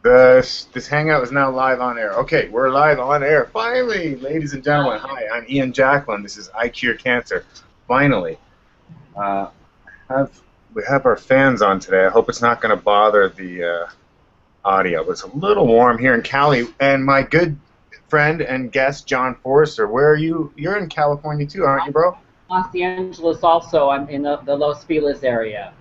This hangout is now live on air. Okay, we're live on air. Finally, ladies and gentlemen. Hi, I'm Ian Jacklin. This is I Cure Cancer. Finally, uh, have we have our fans on today. I hope it's not going to bother the audio. It's a little warm here in Cali, and my good friend and guest John Forrester. Where are you? You're in California too, aren't you, bro? Los Angeles also. I'm in the Los Feliz area.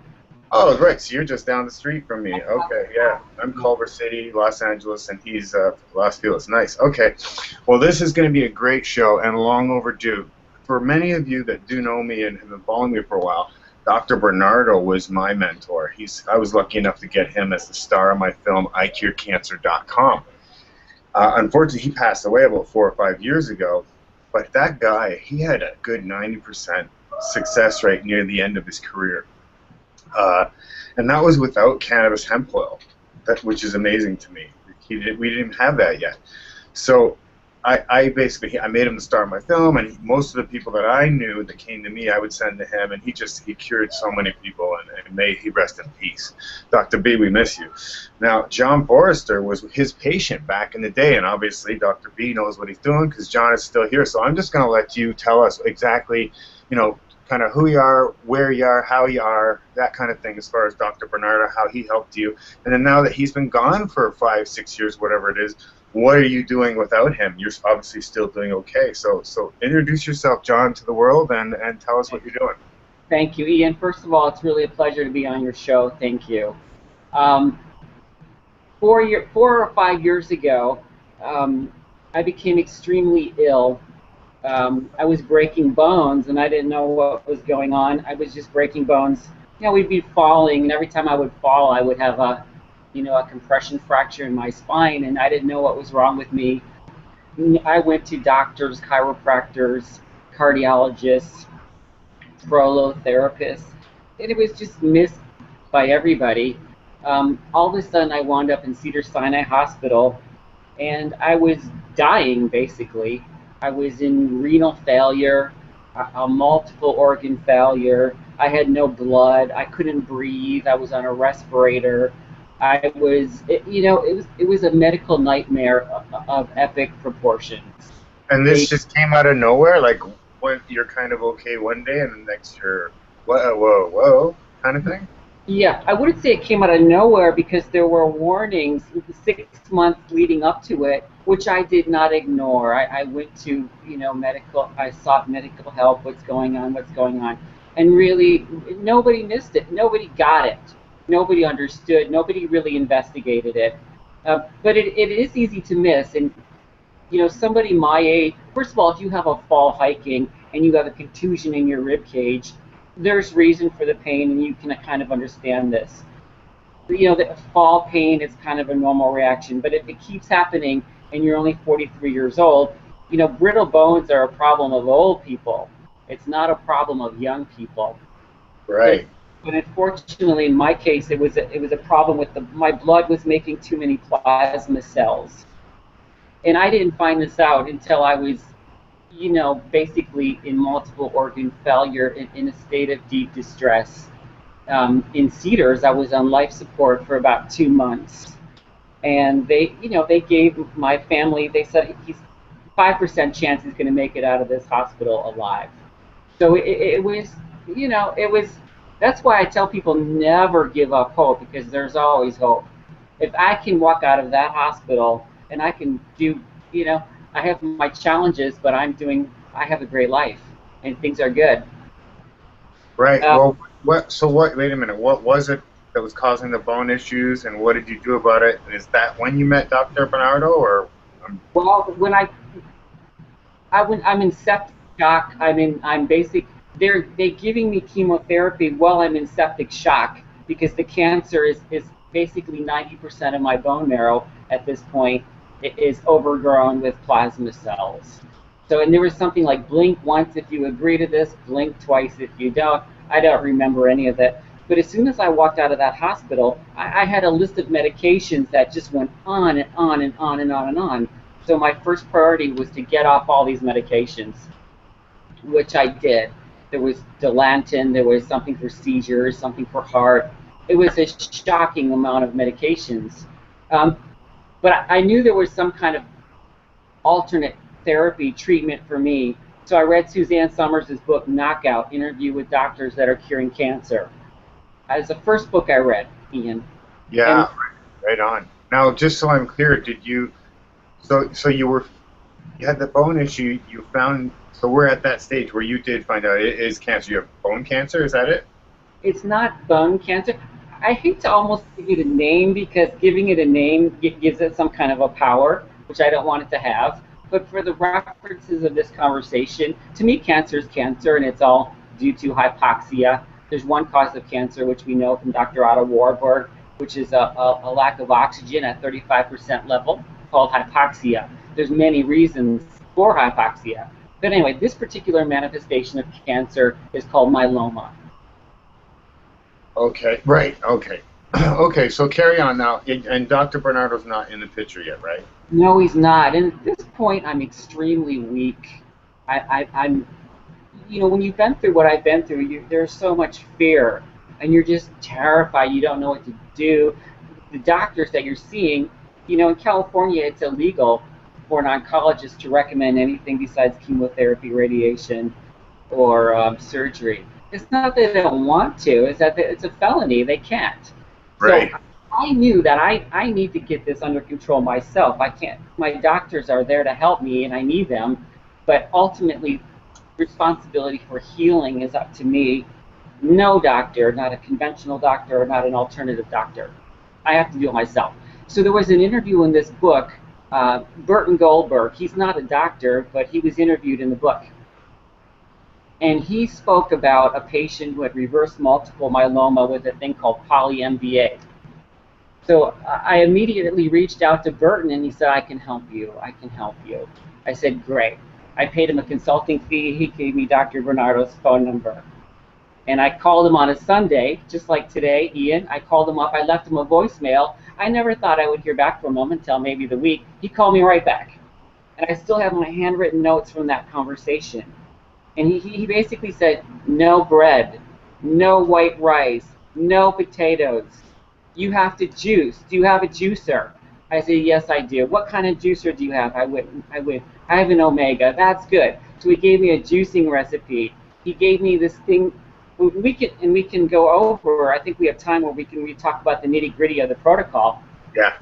Oh, right. So you're just down the street from me. Okay, yeah. I'm Culver City, Los Angeles, and he's Los Feliz. Nice. Okay. Well, this is going to be a great show and long overdue. For many of you that do know me and have been following me for a while, Dr. Bernardo was my mentor. I was lucky enough to get him as the star of my film, ICureCancer.com. Unfortunately, he passed away about 4 or 5 years ago. But that guy, he had a good 90% success rate near the end of his career. And that was without cannabis hemp oil, which is amazing to me. We didn't even have that yet. So I basically made him the star of my film, and most of the people that I knew that came to me, I would send to him, and he cured so many people, and may he rest in peace. Dr. B, we miss you. Now, John Forrester was his patient back in the day, and obviously Dr. B knows what he's doing because John is still here. So I'm just going to let you tell us exactly, kind of who you are, where you are, how you are, that kind of thing as far as Dr. Bernardo, how he helped you. And then now that he's been gone for 5, 6 years, whatever it is, what are you doing without him? You're obviously still doing okay. So introduce yourself, John, to the world and tell us what you're doing. Thank you, Ian. First of all, it's really a pleasure to be on your show. Thank you. 4 or 5 years ago, I became extremely ill. I was breaking bones, and I didn't know what was going on. I was just breaking bones. We'd be falling, and every time I would fall, I would have a compression fracture in my spine, and I didn't know what was wrong with me. I went to doctors, chiropractors, cardiologists, prolotherapists, and it was just missed by everybody. All of a sudden, I wound up in Cedars-Sinai Hospital, and I was dying, basically. I was in renal failure, a multiple organ failure. I had no blood. I couldn't breathe. I was on a respirator. It was a medical nightmare of epic proportions. And this just came out of nowhere, like when you're kind of okay one day and the next you're whoa kind of thing. Yeah, I wouldn't say it came out of nowhere because there were warnings the 6 months leading up to it, which I did not ignore. I went to I sought medical help. What's going on? And really, nobody missed it. Nobody got it. Nobody understood. Nobody really investigated it. But it is easy to miss. And somebody my age. First of all, if you have a fall hiking and you have a contusion in your rib cage, there's reason for the pain, and you can kind of understand this. The fall pain is kind of a normal reaction, but if it keeps happening and you're only 43 years old, brittle bones are a problem of old people. It's not a problem of young people. Right. But unfortunately, in my case, it was a problem with my blood was making too many plasma cells, and I didn't find this out until I was basically in multiple organ failure in a state of deep distress. In Cedars, I was on life support for about 2 months. And they gave my family, they said he's 5% chance he's going to make it out of this hospital alive. So it was, that's why I tell people never give up hope, because there's always hope. If I can walk out of that hospital and I can do, I have my challenges, but I have a great life, and things are good. Right. Wait a minute. What was it that was causing the bone issues, and what did you do about it? And is that when you met Dr. Bernardo, or? Well, when I'm in septic shock. They're giving me chemotherapy while I'm in septic shock, because the cancer is basically 90% of my bone marrow at this point. It is overgrown with plasma cells. So, and there was something like blink once if you agree to this, blink twice if you don't. I don't remember any of that. But as soon as I walked out of that hospital, I had a list of medications that just went on and on and on and on and on. So my first priority was to get off all these medications, which I did. There was Dilantin, there was something for seizures, something for heart. It was a shocking amount of medications. But I knew there was some kind of alternate therapy treatment for me. So I read Suzanne Somers' book, Knockout, Interview with Doctors That Are Curing Cancer. It was the first book I read, Ian. And Yeah, right on. Now, just so I'm clear, did you? So you had the bone issue. You found. So we're at that stage where you did find out it is cancer. You have bone cancer. Is that it? it's not bone cancer. I hate to almost give it a name because giving it a name gives it some kind of a power, which I don't want it to have. But for the references of this conversation, to me, cancer is cancer, and it's all due to hypoxia. There's one cause of cancer, which we know from Dr. Otto Warburg, which is a lack of oxygen at 35% level, called hypoxia. There's many reasons for hypoxia. But anyway, this particular manifestation of cancer is called myeloma. Okay. Right. Okay. Okay. So carry on now. And Dr. Bernardo's not in the picture yet, right? No, he's not. And at this point, I'm extremely weak. I'm, when you've been through what I've been through, there's so much fear, and you're just terrified. You don't know what to do. The doctors that you're seeing, in California, it's illegal for an oncologist to recommend anything besides chemotherapy, radiation, or surgery. It's not that they don't want to, it's that it's a felony. They can't. So Right. I knew that I need to get this under control myself. I can't, my doctors are there to help me and I need them, but ultimately, responsibility for healing is up to me. No doctor, not a conventional doctor or not an alternative doctor. I have to do it myself. So there was an interview in this book, Burton Goldberg. He's not a doctor, but he was interviewed in the book. And he spoke about a patient who had reverse multiple myeloma with a thing called poly-MVA. So I immediately reached out to Burton and he said, I can help you. I can help you. I said, great. I paid him a consulting fee. He gave me Dr. Bernardo's phone number. And I called him on a Sunday, just like today, Ian. I called him up. I left him a voicemail. I never thought I would hear back from him until maybe the week. He called me right back. And I still have my handwritten notes from that conversation. And he basically said, no bread, no white rice, no potatoes. You have to juice. Do you have a juicer? I said, yes, I do. What kind of juicer do you have? I have an Omega. That's good. So he gave me a juicing recipe. He gave me this thing. We can go over. I think we have time where we talk about the nitty gritty of the protocol. Yeah.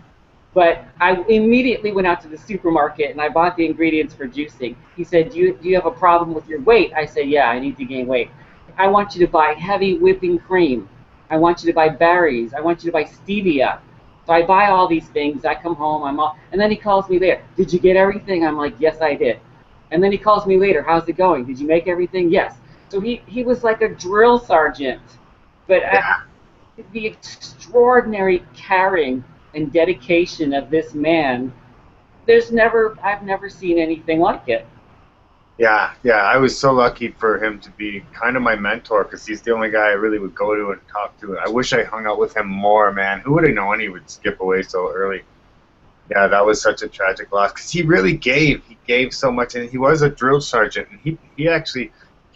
But I immediately went out to the supermarket and I bought the ingredients for juicing. He said, do you have a problem with your weight? I said, yeah, I need to gain weight. I want you to buy heavy whipping cream. I want you to buy berries. I want you to buy stevia. So I buy all these things. I come home. And then he calls me later. Did you get everything? I'm like, yes, I did. And then he calls me later. How's it going? Did you make everything? Yes. So he was like a drill sergeant. But Yeah. the extraordinary caring and dedication of this man, I've never seen anything like it. Yeah. Yeah. I was so lucky for him to be kind of my mentor because he's the only guy I really would go to and talk to. I wish I hung out with him more, man. Who would have known he would skip away so early? Yeah, that was such a tragic loss because he really gave. He gave so much, and he was a drill sergeant. And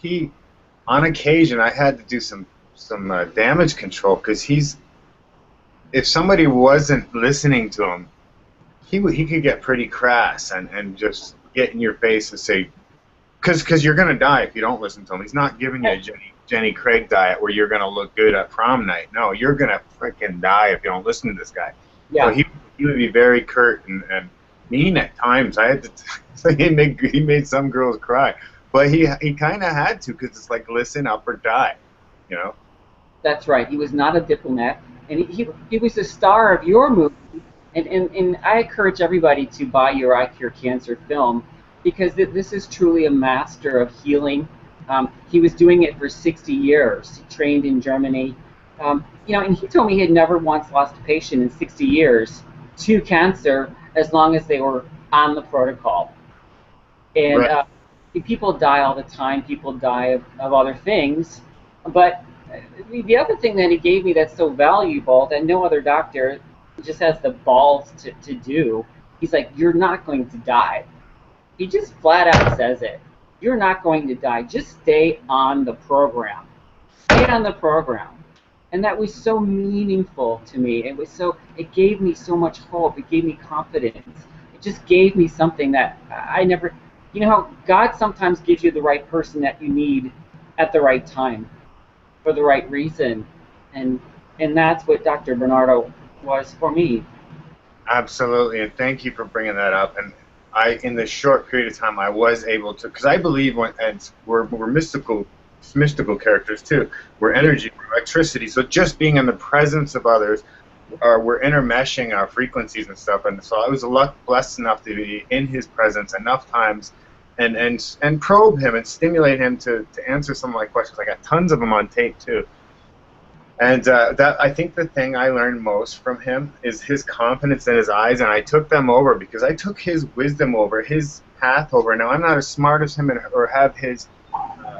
he on occasion I had to do some damage control because if somebody wasn't listening to him, he could get pretty crass and just get in your face and say, because you're gonna die if you don't listen to him. He's not giving you a Jenny Craig diet where you're gonna look good at prom night. No, you're gonna freaking die if you don't listen to this guy. Yeah. So he would be very curt and mean at times. I had to so he made some girls cry, but he kind of had to because it's like listen up or die, you know. That's right. He was not a diplomat, and he was the star of your movie. And I encourage everybody to buy your I Cure Cancer film because this is truly a master of healing. He was doing it for 60 years. He trained in Germany. And he told me he had never once lost a patient in 60 years to cancer as long as they were on the protocol. And Right. people die all the time. People die of other things. But the other thing that he gave me that's so valuable that no other doctor just has the balls to do, he's like, you're not going to die. He just flat out says it. You're not going to die. Just stay on the program. Stay on the program. And that was so meaningful to me. It gave me so much hope. It gave me confidence. It just gave me something that I never, you know how God sometimes gives you the right person that you need at the right time for the right reason. And and that's what Dr. Bernardo was for me. Absolutely, and thank you for bringing that up. And in the short period of time, I was able to, because I believe and we're mystical characters too. We're Yeah. energy, we're electricity. So just being in the presence of others, we're intermeshing our frequencies and stuff. And so I was blessed enough to be in his presence enough times, and probe him and stimulate him to answer some of my questions. I got tons of them on tape too. And that I think the thing I learned most from him is his confidence in his eyes, and I took them over because I took his wisdom over, his path over. Now I'm not as smart as him or have his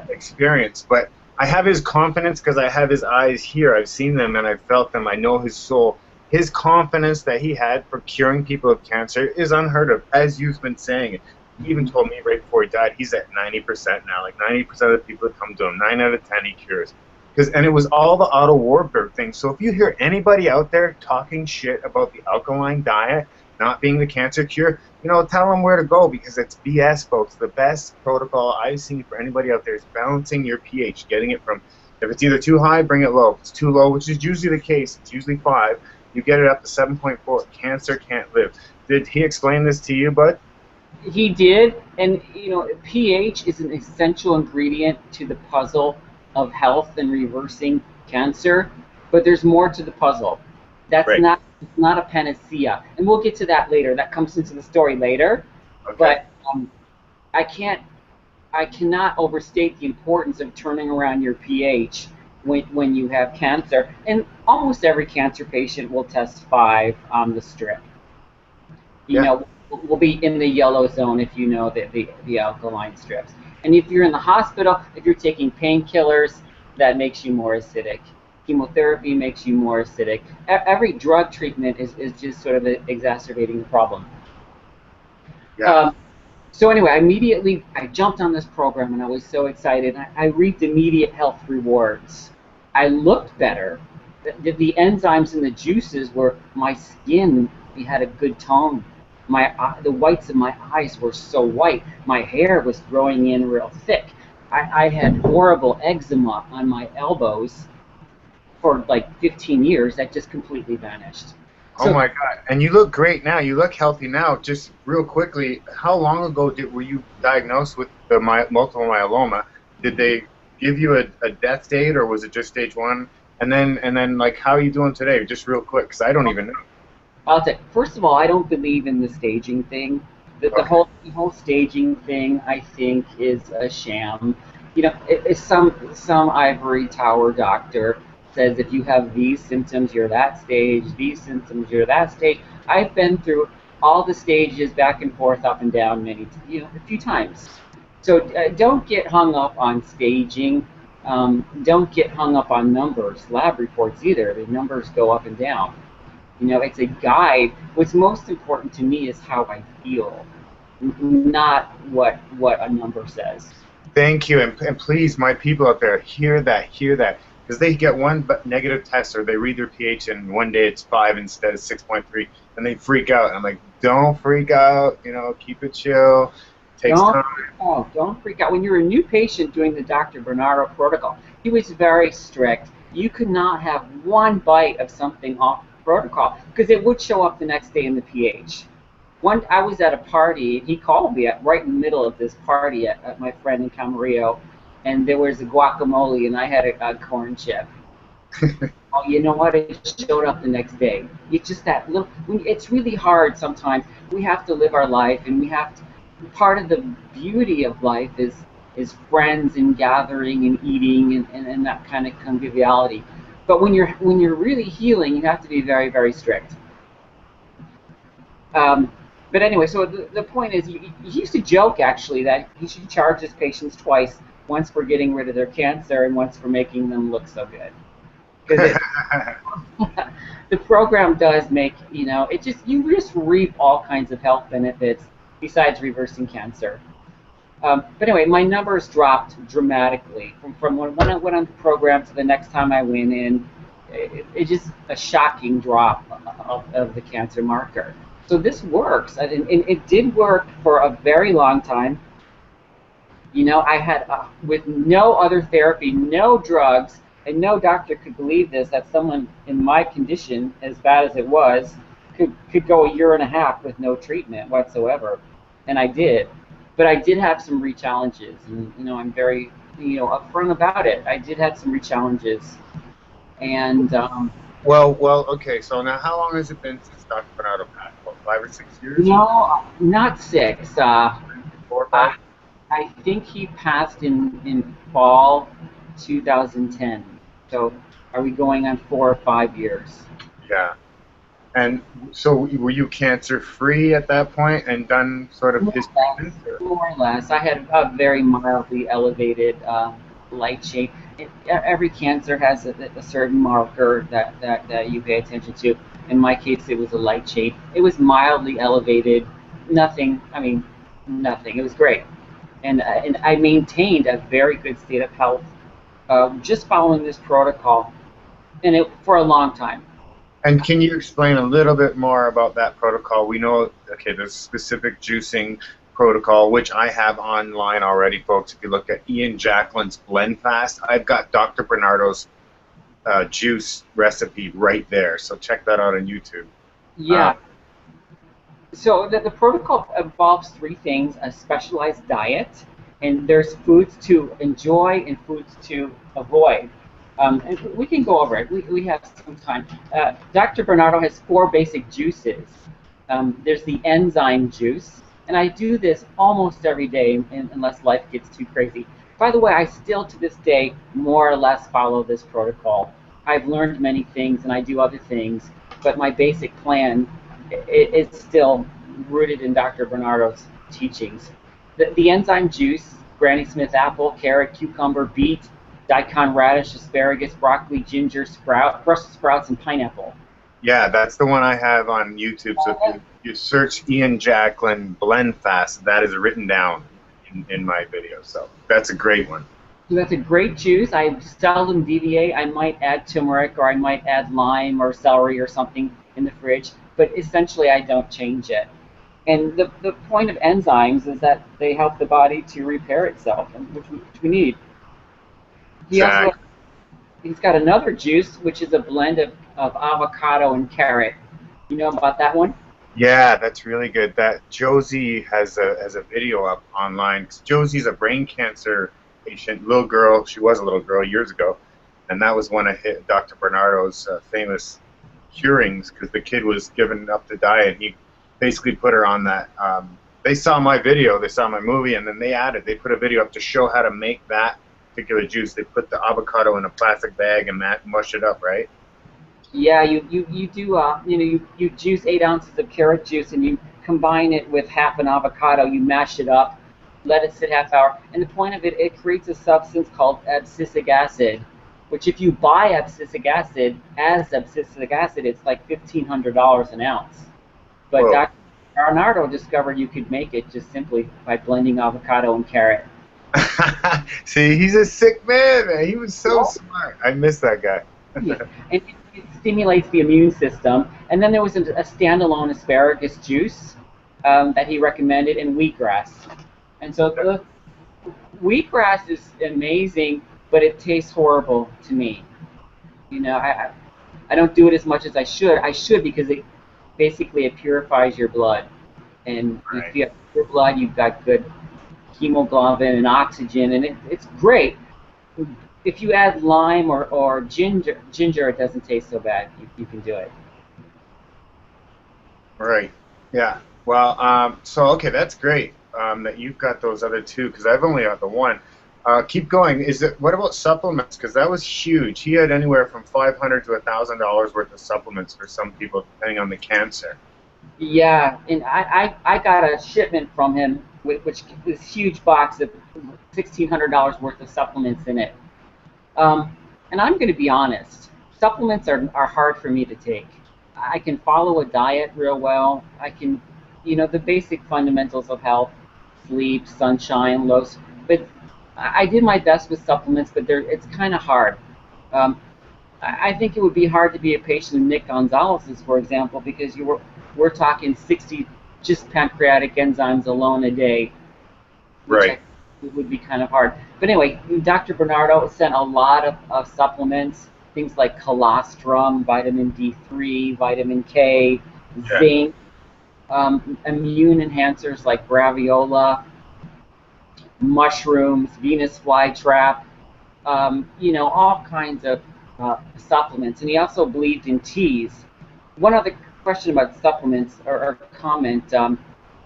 experience, but I have his confidence because I have his eyes here. I've seen them and I've felt them. I know his soul. His confidence that he had for curing people of cancer is unheard of, as you've been saying. He even told me right before he died, he's at 90% now. Like 90% of the people that come to him, 9 out of 10 he cures. And it was all the auto warfare thing. So if you hear anybody out there talking shit about the alkaline diet not being the cancer cure, tell them where to go because it's BS, folks. The best protocol I've seen for anybody out there is balancing your pH, getting it from, if it's either too high, bring it low. If it's too low, which is usually the case, it's usually 5, you get it up to 7.4. Cancer can't live. Did he explain this to you, bud? He did, and pH is an essential ingredient to the puzzle of health and reversing cancer. But there's more to the puzzle. That's Right. not It's not a panacea, and we'll get to that later. That comes into the story later. Okay. But I can't, I cannot overstate the importance of turning around your pH when you have cancer. And almost every cancer patient will test 5 on the strip. you Yeah. know, will be in the yellow zone if you know the alkaline strips. And if you're in the hospital, if you're taking painkillers, that makes you more acidic. Chemotherapy makes you more acidic. Every drug treatment is just sort of exacerbating the problem. Yeah. Um, so anyway, I jumped on this program and I was so excited. I reaped immediate health rewards. I looked better. The enzymes in the juices were my skin. We had a good tone. The whites of my eyes were so white. My hair was growing in real thick. I had horrible eczema on my elbows for like 15 years. That just completely vanished. Oh So my God. And you look great now. You look healthy now. Just real quickly, how long ago were you diagnosed with the multiple myeloma? Did they give you a death date or was it just stage 1? And then like how are you doing today? Just real quick, because I don't even know. I'll say, first of all, I don't believe in the staging thing. Okay. The whole staging thing, I think, is a sham. Some ivory tower doctor says if you have these symptoms, you're that stage. These symptoms, you're that stage. I've been through all the stages, back and forth, up and down, a few times. So don't get hung up on staging. Don't get hung up on numbers, lab reports either. The numbers go up and down. It's a guide. What's most important to me is how I feel, not what a number says. Thank you. And please, my people out there, hear that. Because they get one negative test or they read their pH and one day it's 5 instead of 6.3 and they freak out. I'm like, don't freak out. Keep it chill. Takes Don't time. freak out. Don't freak out. When you're a new patient doing the Dr. Bernardo protocol, he was very strict. You could not have one bite of something off protocol because it would show up the next day in the pH. I was at a party, and he called me right in the middle of this party at my friend in Camarillo, and there was a guacamole, and I had a corn chip. Oh, you know what? It showed up the next day. It's just that little. It's really hard sometimes. We have to live our life, and we have to. Part of the beauty of life is friends and gathering and eating and that kind of conviviality. But when you're really healing, you have to be very, very strict. Um, but anyway, so the point is, he used to joke actually that he should charge his patients twice, once for getting rid of their cancer and once for making them look so good. Because the program does make, you just reap all kinds of health benefits besides reversing cancer. But anyway, my numbers dropped dramatically from when I went on the program to the next time I went in. it's just a shocking drop of the cancer marker. So this works, and it did work for a very long time. You know, I had, with no other therapy, no drugs, and no doctor could believe this, that someone in my condition, as bad as it was, could go a year and a half with no treatment whatsoever. And I did. But I did have some re-challenges, and, you know, I'm very, you know, upfront about it. I did have some re-challenges. And, Okay. So now, how long has it been since Dr. Bernardo passed? What, 5 or 6 years? no, not six. 4 or 5? I think he passed in fall 2010. So are we going on 4 or 5 years? Yeah. And so, were you cancer free at that point and done sort of More his or less. treatment? Or? More or less. I had a very mildly elevated light chain. Every cancer has a certain marker that you pay attention to. In my case, it was a light chain. It was mildly elevated. Nothing. I mean, nothing. It was great. And I maintained a very good state of health just following this protocol, and it for a long time. And can you explain a little bit more about that protocol? We know, okay, there's a specific juicing protocol, which I have online already, folks. If you look at Ian Jacklin's Blend Fast, I've got Dr. Bernardo's juice recipe right there. So check that out on YouTube. Yeah. So the protocol involves three things: a specialized diet, and there's foods to enjoy and foods to avoid. And we can go over it. We have some time. Dr. Bernardo has four basic juices. There's the enzyme juice, and I do this almost every day unless life gets too crazy. By the way, I still to this day more or less follow this protocol. I've learned many things and I do other things, but my basic plan is still rooted in Dr. Bernardo's teachings. The enzyme juice: Granny Smith apple, carrot, cucumber, beet, daikon radish, asparagus, broccoli, ginger, Brussels sprouts, and pineapple. Yeah, that's the one I have on YouTube. So if you search Ian Jacklin Blend Fast, that is written down in my video. So that's a great one. So that's a great juice. I seldom deviate. I might add turmeric, or I might add lime or celery or something in the fridge, but essentially I don't change it. And the point of enzymes is that they help the body to repair itself, which we need. He's got another juice, which is a blend of avocado and carrot. You know about that one? Yeah, that's really good. That Josie has a video up online. Josie's a brain cancer patient, little girl. She was a little girl years ago, and that was one of Dr. Bernardo's famous curings, because the kid was given up to die, and he basically put her on that. They saw my video, they saw my movie, and then they put a video up to show how to make that particular juice. They put the avocado in a plastic bag and mush it up, right? Yeah, you do. You juice 8 ounces of carrot juice and you combine it with half an avocado. You mash it up, let it sit half hour, and the point of it creates a substance called abscisic acid, which if you buy abscisic acid as abscisic acid, it's like $1,500 an ounce. But Whoa. Dr. Bernardo discovered you could make it just simply by blending avocado and carrot. See, he's a sick man. He was so smart. I miss that guy. Yeah. And it stimulates the immune system. And then there was a standalone asparagus juice that he recommended, and wheatgrass. And so the wheatgrass is amazing, but it tastes horrible to me. You know, I don't do it as much as I should. I should, because it purifies your blood. And Right. if you have pure blood, you've got good hemoglobin and oxygen, and it's great. If you add lime or ginger, it doesn't taste so bad. You can do it. Right. Yeah. Well, so okay, that's great that you've got those other two, because I've only got the one. Keep going. What about supplements? Because that was huge. He had anywhere from $500 to $1,000 worth of supplements for some people, depending on the cancer. Yeah, and I got a shipment from him, which this huge box of $1,600 worth of supplements in it. And I'm going to be honest, supplements are hard for me to take. I can follow a diet real well. I can, the basic fundamentals of health: sleep, sunshine, but I did my best with supplements, but it's kind of hard. I think it would be hard to be a patient of Nick Gonzalez's, for example, because we're talking 60 just pancreatic enzymes alone a day, which Right. I think would be kind of hard. But anyway, Dr. Bernardo sent a lot of supplements, things like colostrum, vitamin D3, vitamin K, Yeah. zinc, immune enhancers like graviola, mushrooms, Venus flytrap, all kinds of supplements. And he also believed in teas. One other question about supplements or comment,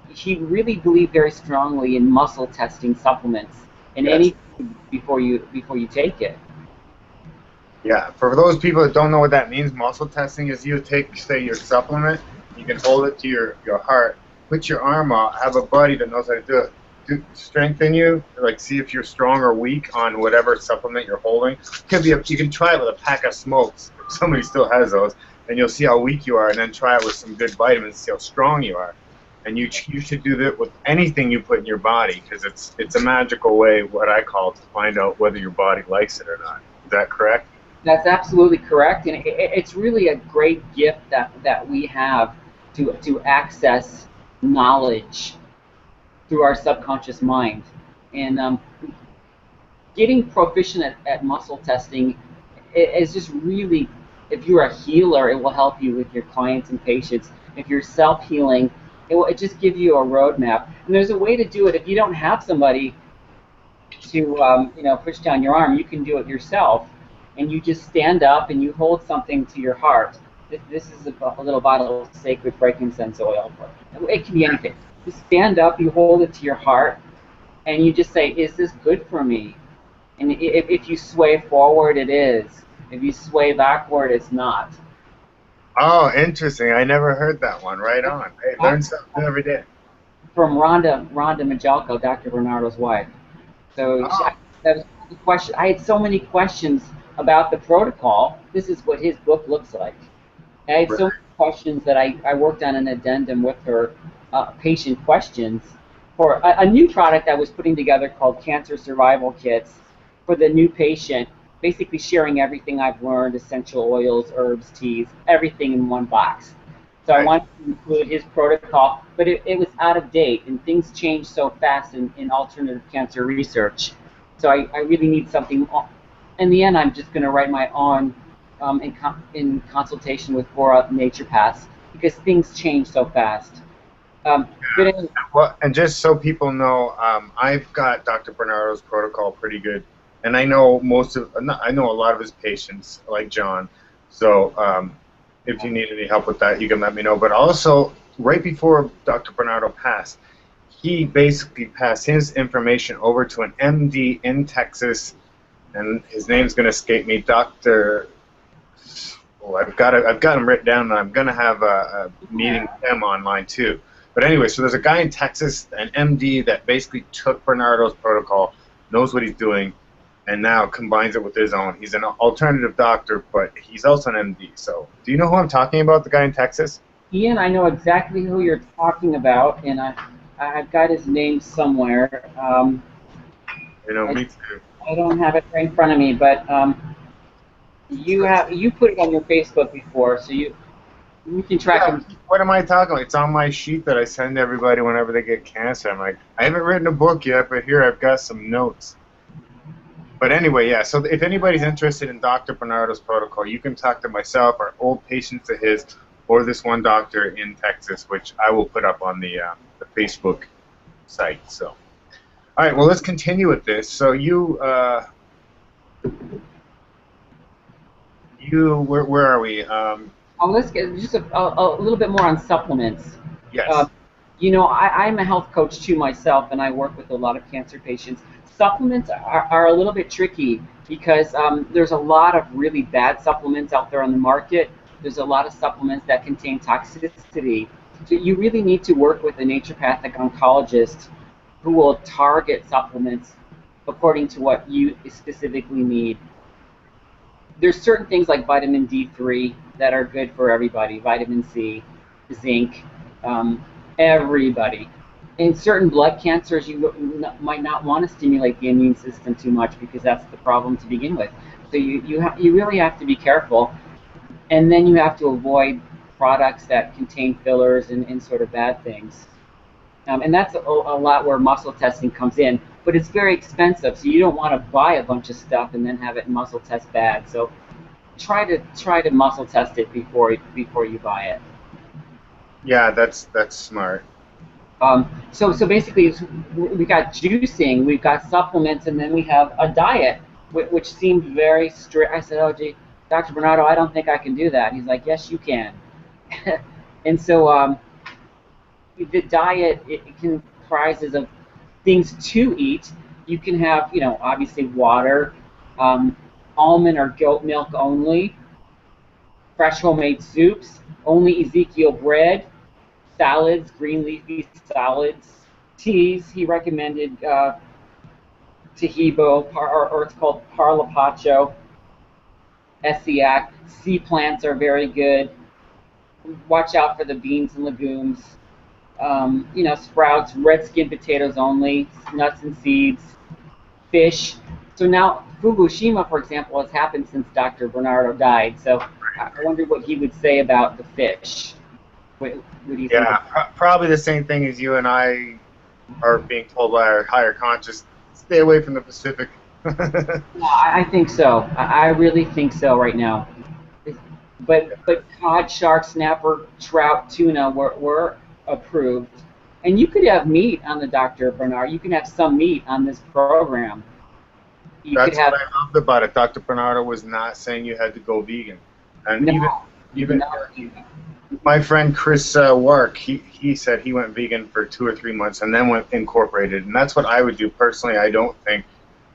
he really believed very strongly in muscle testing supplements in Yes. any food before you take it. Yeah. For those people that don't know what that means, muscle testing is you take, say, your supplement, you can hold it to your heart, put your arm out, have a buddy that knows how to do it. Strengthen you, like see if you're strong or weak on whatever supplement you're holding. You can try it with a pack of smokes if somebody still has those, and you'll see how weak you are, and then try it with some good vitamins, see how strong you are. And you should do that with anything you put in your body, because it's a magical way, what I call, to find out whether your body likes it or not. Is that correct? That's absolutely correct, and it's really a great gift that we have to access knowledge through our subconscious mind. And getting proficient at muscle testing is just really, if you're a healer, it will help you with your clients and patients. If you're self-healing, it just gives you a roadmap. And there's a way to do it. If you don't have somebody to push down your arm, you can do it yourself. And you just stand up and you hold something to your heart. This is a little bottle of sacred frankincense oil. It can be anything. You stand up, you hold it to your heart, and you just say, is this good for me? And if you sway forward, it is. If you sway backward, it's not. Oh, interesting. I never heard that one. Right on. Hey, learn something every day. From Rhonda Majalko, Dr. Bernardo's wife. So Oh, that was the question. I had so many questions about the protocol. This is what his book looks like. I had right. so many questions that I worked on an addendum with her, patient questions, for a new product I was putting together called Cancer Survival Kits for the new patient, basically sharing everything I've learned, essential oils, herbs, teas, everything in one box. So I Right. wanted to include his protocol, but it was out of date, and things change so fast in alternative cancer research. So I really need something. In the end, I'm just going to write my own in consultation with 4 naturopaths, because things change so fast. But anyway, Well, and just so people know, I've got Dr. Bernardo's protocol pretty good, and I know I know a lot of his patients, like John. So if you need any help with that, you can let me know. But also, right before Dr. Bernardo passed, he basically passed his information over to an MD in Texas, and his name's going to escape me, Dr. Oh, I've got him written down, and I'm gonna have a meeting with him online too. But anyway, so there's a guy in Texas, an MD, that basically took Bernardo's protocol, knows what he's doing, and now combines it with his own. He's an alternative doctor, but he's also an MD. So, do you know who I'm talking about? The guy in Texas? Ian, I know exactly who you're talking about, and I've got his name somewhere. You know, I, me too. I don't have it right in front of me, but you put it on your Facebook before, so you can track Yeah. him. What am I talking about? It's on my sheet that I send to everybody whenever they get cancer. I'm like, I haven't written a book yet, but here I've got some notes. But anyway, yeah, so if anybody's interested in Dr. Bernardo's protocol, you can talk to myself or old patients of his, or this one doctor in Texas, which I will put up on the Facebook site. So, all right, well, let's continue with this. So where are we? Let's get just a little bit more on supplements. Uh, Yes. I'm a health coach too myself, and I work with a lot of cancer patients. Supplements are a little bit tricky because there's a lot of really bad supplements out there on the market. There's a lot of supplements that contain toxicity. So you really need to work with a naturopathic oncologist who will target supplements according to what you specifically need. There's certain things like vitamin D3 that are good for everybody, vitamin C, zinc, everybody. In certain blood cancers, you might not want to stimulate the immune system too much because that's the problem to begin with. So you really have to be careful, and then you have to avoid products that contain fillers and sort of bad things. And that's a lot where muscle testing comes in, but it's very expensive, so you don't want to buy a bunch of stuff and then have it muscle test bad. So try to muscle test it before you buy it. Yeah, that's smart. So basically, we got juicing, we've got supplements, and then we have a diet, which seemed very strict. I said, "Oh, gee, Dr. Bernardo, I don't think I can do that." And he's like, "Yes, you can." And so the diet, it comprises of things to eat. You can have, obviously water, um, almond or goat milk only, fresh homemade soups, only Ezekiel bread, salads, green leafy salads, teas. He recommended Tahibo, or it's called Parlapacho, Essiac. Sea plants are very good. Watch out for the beans and legumes. Sprouts, red skin potatoes only, nuts and seeds, fish. So now Fukushima, for example, has happened since Dr. Bernardo died. So I wonder what he would say about the fish. What do you think? Yeah, probably the same thing as you and I are being told by our higher conscious. Stay away from the Pacific. Yeah, I think so. I really think so right now. But cod, shark, snapper, trout, tuna were approved. And you could have meat on the Dr. Bernard. You can have some meat on this program. You could That's what have I loved about it. Dr. Bernardo was not saying you had to go vegan, and no, even no. my friend Chris Wark, he said he went vegan for 2 or 3 months and then went incorporated, and that's what I would do personally. I don't think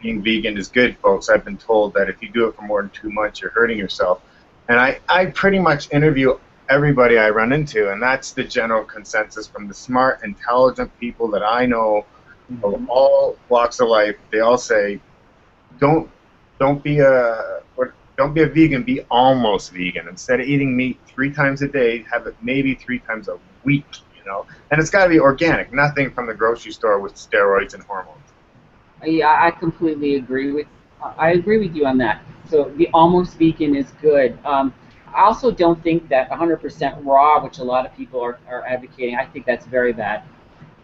being vegan is good, folks. I've been told that if you do it for more than 2 months, you're hurting yourself. And I pretty much interview everybody I run into, and that's the general consensus from the smart, intelligent people that I know of all walks of life. They all say, don't don't be a don't be a vegan. Be almost vegan. Instead of eating meat 3 times a day, have it maybe 3 times a week. And it's got to be organic. Nothing from the grocery store with steroids and hormones. Yeah, I completely agree with. I agree with you on that. So the almost vegan is good. I also don't think that 100% raw, which a lot of people are advocating. I think that's very bad.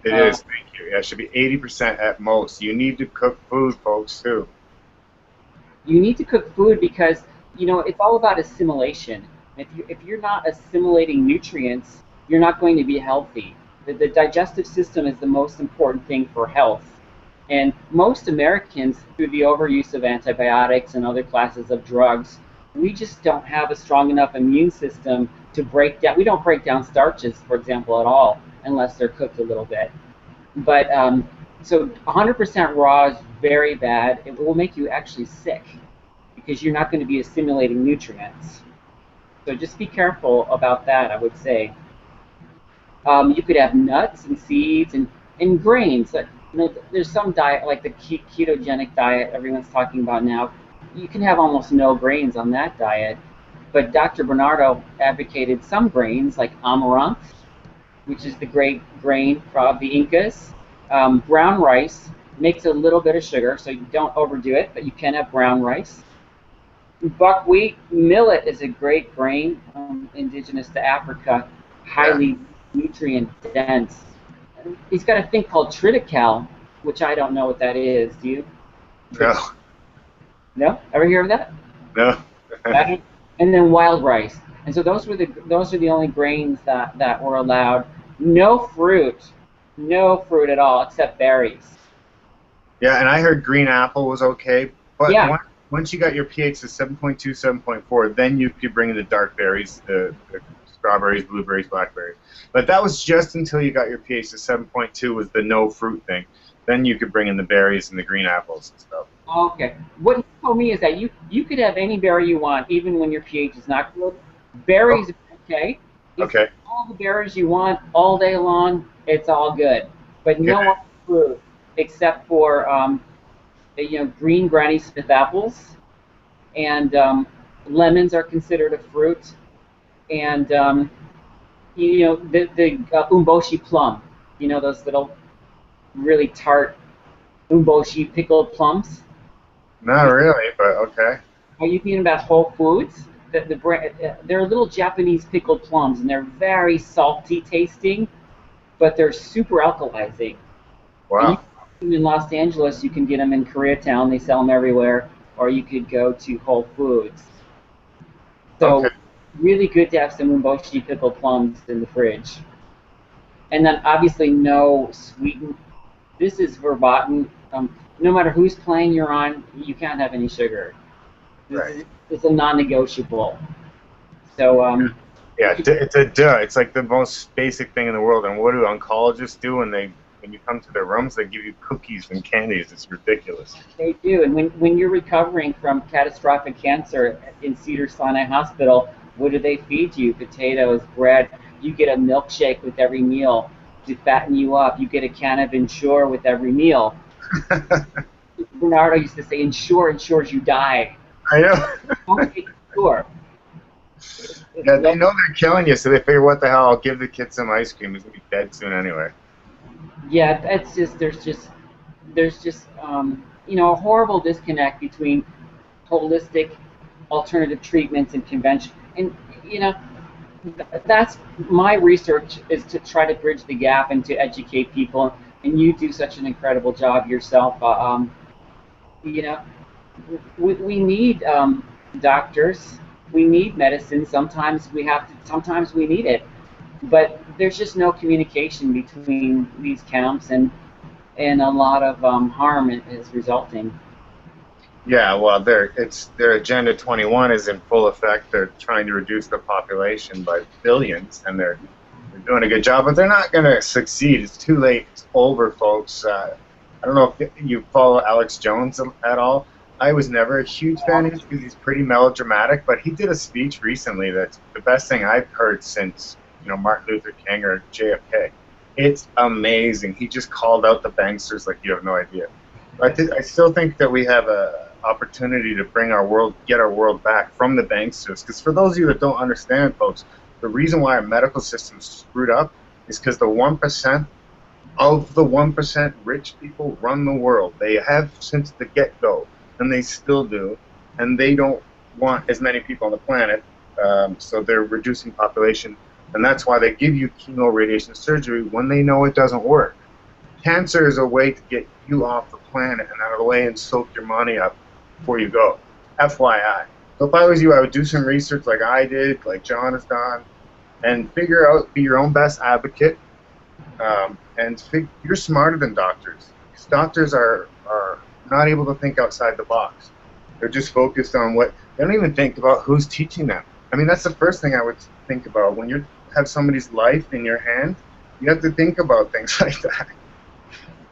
It Uh, is. Thank you. Yeah, it should be 80% at most. You need to cook food, folks, too. you need to cook food because it's all about assimilation. If you're not assimilating nutrients, you're not going to be healthy. The digestive system is the most important thing for health. And most Americans, through the overuse of antibiotics and other classes of drugs, we just don't have a strong enough immune system to break down. We don't break down starches, for example, at all, unless they're cooked a little bit. But so 100% raw is very bad. It will make you actually sick because you're not going to be assimilating nutrients. So just be careful about that, I would say. You could have nuts and seeds and grains. There's some diet like the ketogenic diet everyone's talking about now. You can have almost no grains on that diet. But Dr. Bernardo advocated some grains like amaranth, which is the great grain of the Incas. Brown rice makes a little bit of sugar, so you don't overdo it, but you can have brown rice. Buckwheat, millet is a great grain, indigenous to Africa, Yeah. highly nutrient dense. He's got a thing called triticale, which I don't know what that is. Do you? No. No? Ever hear of that? No. And then wild rice. And so those are the only grains that were allowed. No fruit at all except berries. Yeah, and I heard green apple was okay, but Yeah. once you got your pH to 7.2, 7.4, then you could bring in the dark berries, the strawberries, blueberries, blackberries. But that was just until you got your pH to 7.2 was the no fruit thing. Then you could bring in the berries and the green apples and stuff. Okay. What he told me is that you could have any berry you want, even when your pH is not good. Berries, are okay. He Okay. said all the berries you want all day long, it's all good. But no Yeah. other fruit except for green Granny Smith apples and lemons are considered a fruit, and the umboshi plum. Those little really tart umboshi pickled plums. Not really, but okay. Are you thinking about Whole Foods? They're little Japanese pickled plums, and they're very salty tasting, but they're super alkalizing. And you Wow. in Los Angeles, you can get them in Koreatown. They sell them everywhere, or you could go to Whole Foods. Okay. So really good to have some umboshi pickled plums in the fridge. And then obviously no sweetened. This is verboten. No matter whose plane you're on, you can't have any sugar. This Right. is it's a non-negotiable. So Yeah, it's a duh. It's like the most basic thing in the world. And what do oncologists do when you come to their rooms? They give you cookies and candies. It's ridiculous. they do. And when you're recovering from catastrophic cancer in Cedars-Sinai Hospital, what do they feed you? Potatoes, bread. You get a milkshake with every meal to fatten you up. You get a can of Ensure with every meal. Bernardo used to say, Ensure ensures you die. I know. Don't take Ensure. Yeah, they know they're killing you, so they figure, what the hell? I'll give the kid some ice cream. He's gonna be dead soon anyway. Yeah, that's just there's just a horrible disconnect between holistic alternative treatments and convention. And that's my research is to try to bridge the gap and to educate people. And you do such an incredible job yourself. You know, we need doctors. We need medicine. Sometimes we need it. But there's just no communication between these camps, and a lot of harm is resulting. Yeah, well, their Agenda 21 is in full effect. They're trying to reduce the population by billions, and they're doing a good job, but they're not going to succeed. It's too late. It's over, folks. I don't know if you follow Alex Jones at all. I was never a huge fan of his because he's pretty melodramatic, but he did a speech recently that's the best thing I've heard since Martin Luther King or JFK. It's amazing. He just called out the banksters like you have no idea. I still think that we have a opportunity to get our world back from the banksters. Because for those of you that don't understand, folks, the reason why our medical system's screwed up is because the 1% of the 1% rich people run the world. They have since the get-go, and they still do. And they don't want as many people on the planet, so they're reducing population. And that's why they give you chemo radiation surgery when they know it doesn't work. Cancer is a way to get you off the planet and out of the way and soak your money up before you go. FYI. So if I was you, I would do some research like I did, like John has done, and figure out, be your own best advocate. You're smarter than doctors. Because doctors are not able to think outside the box. They're just focused on they don't even think about who's teaching them. I mean, that's the first thing I would think about. When you have somebody's life in your hand, you have to think about things like that.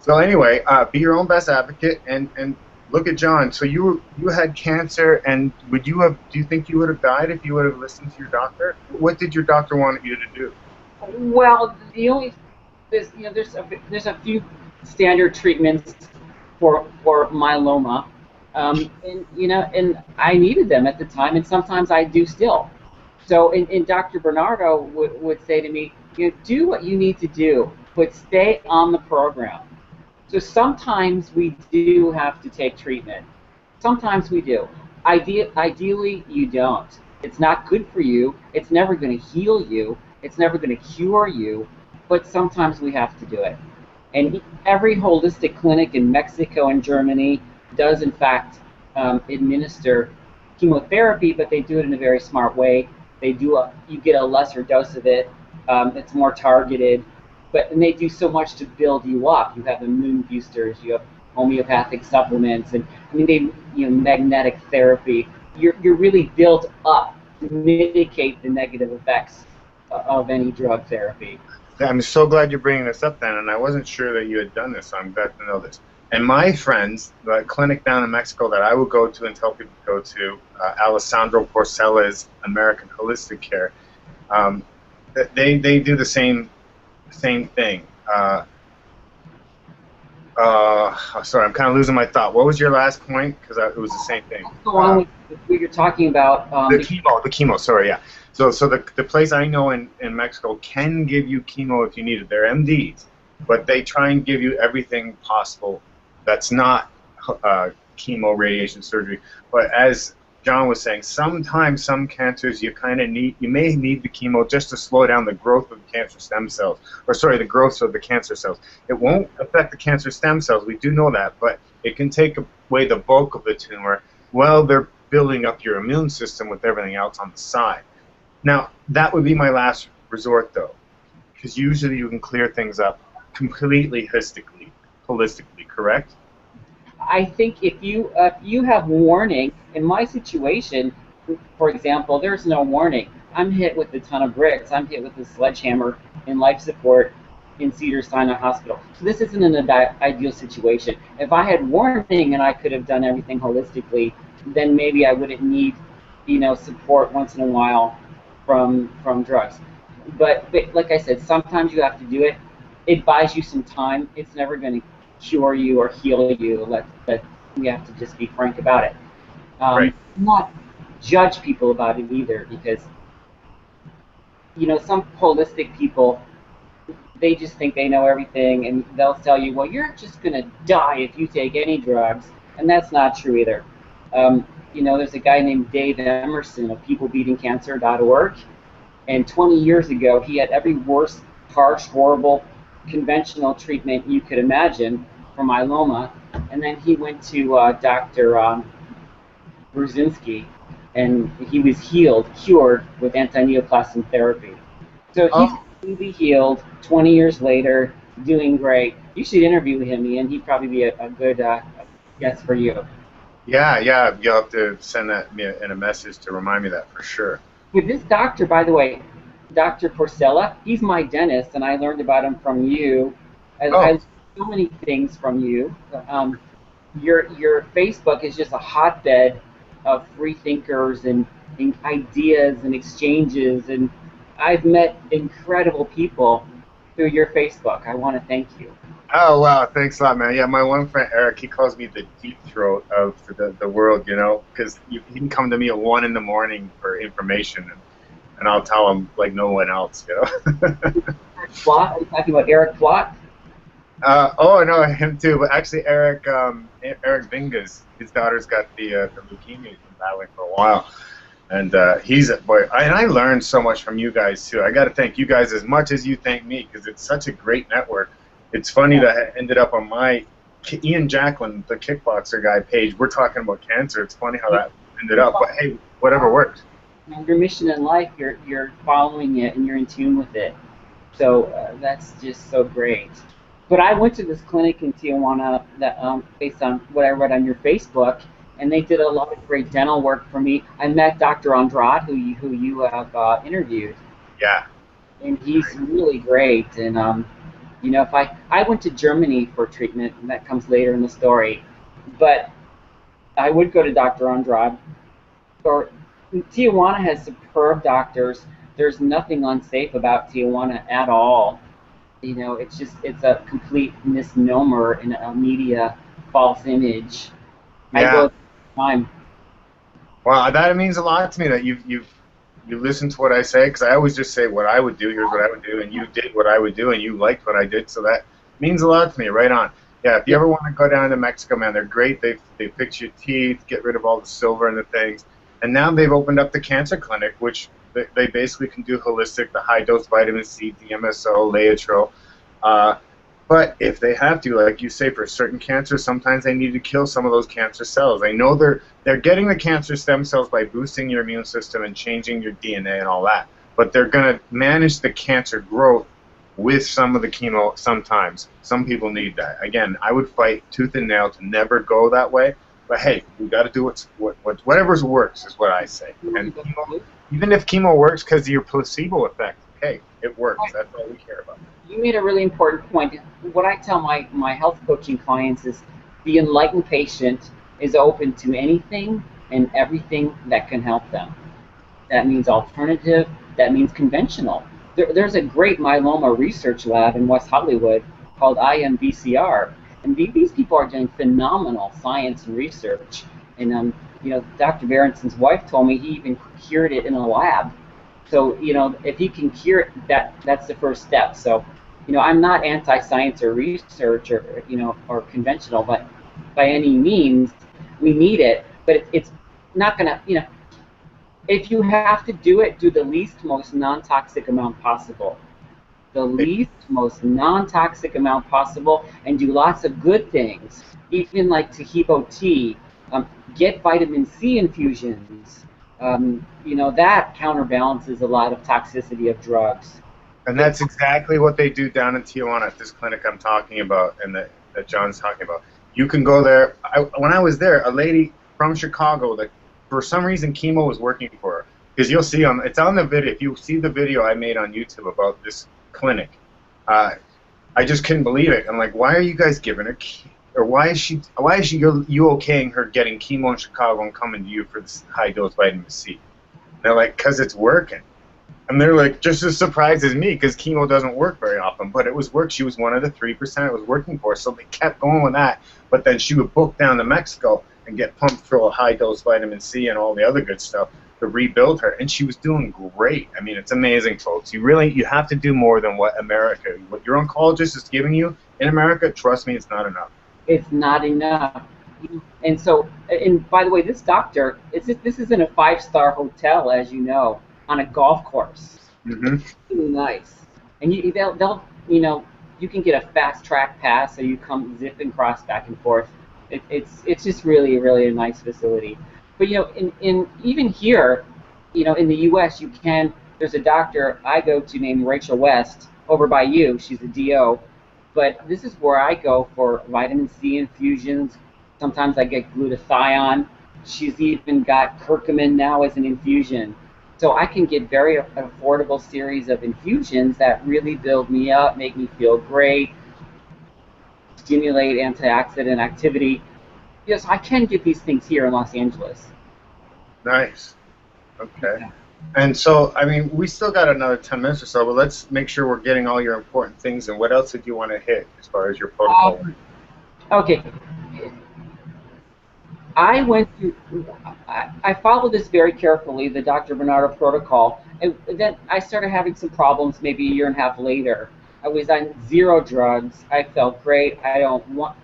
So anyway, be your own best advocate, and look at John. So you had cancer, and do you think you would have died if you would have listened to your doctor? What did your doctor want you to do? Well, there's a few standard treatments for myeloma, and I needed them at the time, and sometimes I do still. So, and Dr. Bernardo would say to me, do what you need to do, but stay on the program. So sometimes we do have to take treatment. Sometimes we do. Ideally, you don't. It's not good for you. It's never going to heal you. It's never going to cure you. But sometimes we have to do it. And every holistic clinic in Mexico and Germany does, in fact, administer chemotherapy, but they do it in a very smart way. You get a lesser dose of it. It's more targeted. And they do so much to build you up. You have immune boosters, you have homeopathic supplements, and magnetic therapy. You're really built up to mitigate the negative effects of any drug therapy. I'm so glad you're bringing this up, then, and I wasn't sure that you had done this, so I'm glad to know this. And my friends, the clinic down in Mexico that I would go to and tell people to go to, Alessandro Porcella's American Holistic Care, they do the same thing. Sorry, I'm kind of losing my thought. What was your last point? Because it was the same thing. Go on with what you're talking about. The chemo. Sorry, yeah. So the place I know in Mexico can give you chemo if you need it. They're MDs, but they try and give you everything possible that's not chemo radiation surgery. But as John was saying, sometimes some cancers you may need the chemo just to slow down the growth of the cancer stem cells, or sorry, the growth of the cancer cells. It won't affect the cancer stem cells, we do know that, but it can take away the bulk of the tumor while they're building up your immune system with everything else on the side. Now, that would be my last resort, though, because usually you can clear things up completely holistically, correct? I think if you have warning, in my situation, for example, there's no warning. I'm hit with a ton of bricks. I'm hit with a sledgehammer in life support in Cedars-Sinai Hospital. So this isn't an ideal situation. If I had warning and I could have done everything holistically, then maybe I wouldn't need, support once in a while from drugs. But like I said, sometimes you have to do it. It buys you some time. It's never going to cure you or heal you. That we have to just be frank about it. Right. Not judge people about it either, because some holistic people, they just think they know everything, and they'll tell you, well, you're just going to die if you take any drugs, and that's not true either. There's a guy named Dave Emerson of peoplebeatingcancer.org, and 20 years ago, he had every worst, harsh, horrible, conventional treatment you could imagine for myeloma, and then he went to Dr. Brzezinski, and he was cured with anti-neoplasm therapy. So he's completely healed 20 years later, doing great. You should interview him, Ian. He'd probably be a good guest for you. Yeah, you'll have to send that me in a message to remind me of that for sure. With this doctor, by the way, Dr. Porcella, he's my dentist, and I learned about him from you. I learned so many things from you. Your Facebook is just a hotbed of free thinkers and ideas and exchanges, and I've met incredible people through your Facebook. I want to thank you. Oh, wow, thanks a lot, man. Yeah, my one friend, Eric, he calls me the deep throat of the world, because he can come to me at 1 in the morning for information, and I'll tell him like no one else, Eric Plott? Are you talking about Eric Plott? Oh, no, him too, but actually Eric Vingas, his daughter's got the leukemia he's been battling for a while. And he's and I learned so much from you guys too. I got to thank you guys as much as you thank me, because it's such a great network. It's funny that I ended up on my Ian Jacklin, the kickboxer guy page. We're talking about cancer. It's funny how that ended up, but hey, whatever works. Your mission in life, you're following it and you're in tune with it. So that's just so great. But I went to this clinic in Tijuana that based on what I read on your Facebook, and they did a lot of great dental work for me. I met Dr. Andrade, who you have interviewed. Yeah. And he's really great. And if I went to Germany for treatment, and that comes later in the story, but I would go to Dr. Andrade. Or Tijuana has superb doctors. There's nothing unsafe about Tijuana at all. It's a complete misnomer and a media false image. Yeah. I go all the time. Well, that means a lot to me that you listen to what I say, because I always just say what I would do. Here's what I would do, and you did what I would do, and you liked what I did, so that means a lot to me. Right on. Yeah. If you ever want to go down to Mexico, man, they're great. They fix your teeth, get rid of all the silver and the things, and now they've opened up the cancer clinic, which they basically can do holistic, the high dose vitamin C, DMSO, Laetrile. But if they have to, like you say, for certain cancers, sometimes they need to kill some of those cancer cells. I know they're getting the cancer stem cells by boosting your immune system and changing your DNA and all that. But they're going to manage the cancer growth with some of the chemo sometimes. Some people need that. Again, I would fight tooth and nail to never go that way. But hey, we got to do whatever works is what I say. And chemo, even if chemo works because of your placebo effect, hey, it works. That's all we care about. You made a really important point. What I tell my health coaching clients is the enlightened patient is open to anything and everything that can help them. That means alternative. That means conventional. There's a great myeloma research lab in West Hollywood called IMBCR, and these people are doing phenomenal science and research. And Dr. Berenson's wife told me he even cured it in a lab. So if he can cure it, that's the first step. So I'm not anti-science or research or conventional, but by any means we need it. But it's not gonna, if you have to do it, do the least most non-toxic amount possible. The least most non-toxic amount possible, and do lots of good things, even like Tahibo tea. Get vitamin C infusions. That counterbalances a lot of toxicity of drugs. And that's exactly what they do down in Tijuana at this clinic I'm talking about, and that John's talking about. You can go there. When I was there, a lady from Chicago that for some reason chemo was working for her, because you'll see it's on the video. If you see the video I made on YouTube about this clinic, I just couldn't believe it. I'm like, why are you guys giving her, or why is you okaying her getting chemo in Chicago and coming to you for this high dose vitamin C? And they're like, because it's working. And they're like just as surprised as me, because chemo doesn't work very often, but it was work. She was one of the 3% it was working for, so they kept going with that. But then she would book down to Mexico and get pumped full of high dose vitamin C and all the other good stuff to rebuild her, and she was doing great. I mean, it's amazing, folks. You have to do more than what your oncologist is giving you in America. Trust me, it's not enough. It's not enough. And so, and by the way, this doctor, this is in a 5-star hotel, as you know, on a golf course. Mm-hmm. Really nice. And they'll you can get a fast track pass, so you come zip and cross back and forth. It's just really a nice facility. But in even here, in the U.S. there's a doctor I go to named Rachel West over by you. She's a DO. But this is where I go for vitamin C infusions. Sometimes I get glutathione. She's even got curcumin now as an infusion. So I can get very affordable series of infusions that really build me up, make me feel great, stimulate antioxidant activity. Yes, I can get these things here in Los Angeles. Nice. Okay. And so, I mean, we still got another 10 minutes or so, but let's make sure we're getting all your important things. And what else did you want to hit as far as your protocol? Okay. I followed this very carefully, the Dr. Bernardo protocol, and then I started having some problems maybe a year and a half later. I was on 0 drugs. I felt great. I don't want,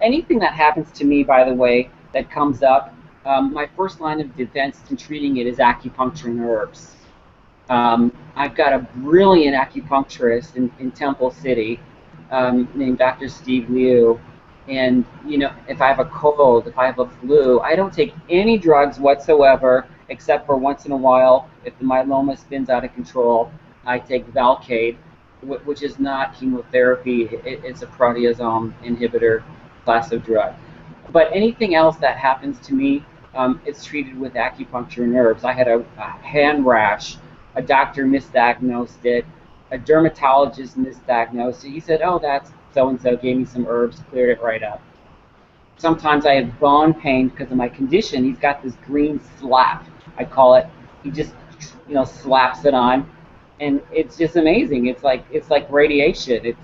anything that happens to me, by the way, that comes up, my first line of defense in treating it is acupuncture and herbs. I've got a brilliant acupuncturist in Temple City named Dr. Steve Liu. And, if I have a cold, if I have a flu, I don't take any drugs whatsoever, except for once in a while, if the myeloma spins out of control, I take Velcade, which is not chemotherapy. It's a proteasome inhibitor class of drug. But anything else that happens to me, it's treated with acupuncture and herbs. I had a hand rash. A doctor misdiagnosed it. A dermatologist misdiagnosed it. He said, oh, that's so-and-so, gave me some herbs, cleared it right up. Sometimes I have bone pain because of my condition. He's got this green slap, I call it. He just, slaps it on, and it's just amazing. It's like radiation.